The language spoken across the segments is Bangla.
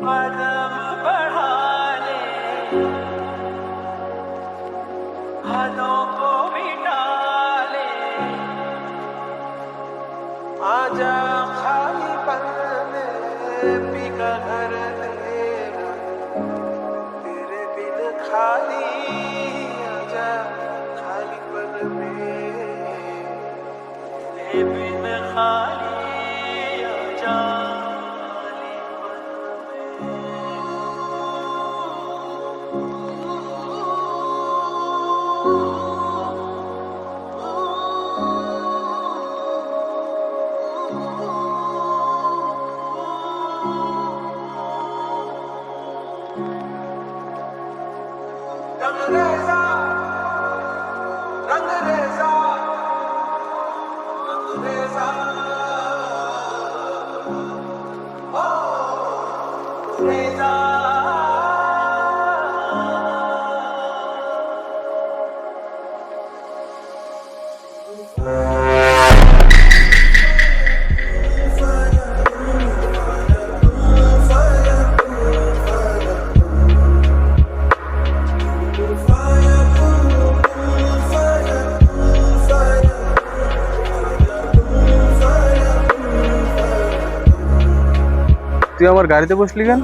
कदम बढ़ा ले, हदों को मिटा ले, आजा खाली पन में पी का घर तेरा, तेरे बिन खाली आजा खाली पन में, तेरे बिन खाली आजा खाली पन रंगरेज़ा रंगरेज़ा रंगरेज़ा ओ रेज़ा তুই আমার গাড়িতে বসলি কেন?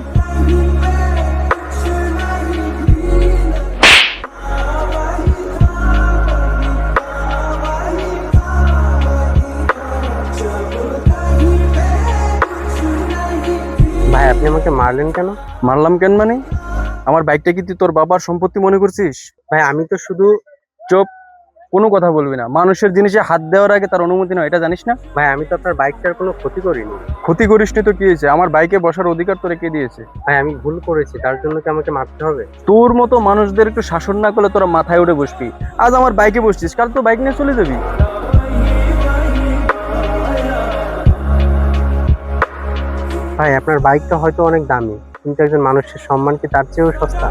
ভাই আপনি আমাকে মারলেন কেন? মারলাম কেন মানে? আমার বাইকটা কি তুই তোর বাবার সম্পত্তি মনে করছিস? ভাই আমি তো শুধু চুপ, কোনো কথা বলবি না। মানুষের জিনিসে হাত দেওয়ার আগে তার অনুমতি নয়, এটা জানিস না? ভাই আমি তো আপনার বাইকটার কোনো ক্ষতি করিনি। ক্ষতি করিসনি তো কি হয়েছে? আমার বাইকে বসার অধিকার তোরে কে দিয়েছে? ভাই আমি ভুল করেছি, তার জন্য কি আমাকে মারতে হবে? তোর মতো মানুষদের একটু শাসন না করলে তোরা মাথায় উঠে বসবি। আজ আমার বাইকে বসছিস, কাল তো বাইক নিয়ে চলে যাবি। ভাই আপনার বাইকটা হয়তো অনেক দামি, কিন্তু একজন মানুষের সম্মান কি তার চেয়েও সস্তা?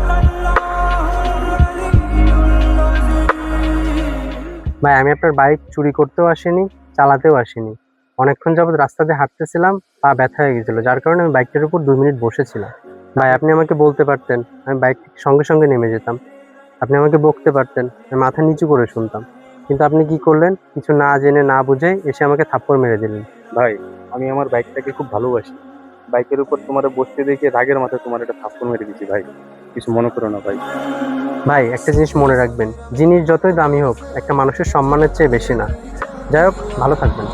ভাই আমি আপনার বাইক চুরি করতেও আসিনি, চালাতেও আসিনি। অনেকক্ষণ যাবত রাস্তা দিয়ে হাঁটতেছিলাম, পা ব্যথা হয়ে গেছিল, যার কারণে আমি বাইকটার উপর 2 মিনিট বসেছিলাম। ভাই আপনি আমাকে বলতে পারতেন, আমি বাইক থেকে সঙ্গে সঙ্গে নেমে যেতাম। আপনি আমাকে বকতে পারতেন, আমি মাথা নিচু করে শুনতাম। কিন্তু আপনি কি করলেন? কিছু না জেনে না বুঝে এসে আমাকে থাপ্পড় মেরে দিলেন। ভাই আমি আমার বাইকটাকে খুব ভালোবাসি। বাইকের উপর তোমার বসতে দেখে রাগের মাথায় তোমার একটা থাপ্পড় মেরে দিচ্ছি ভাই, কিছু মনে করো না ভাই। ভাই একটা জিনিস মনে রাখবেন, জিনিস যতই দামি হোক একটা মানুষের সম্মানের চেয়ে বেশি না। যাই হোক, ভালো থাকবেন।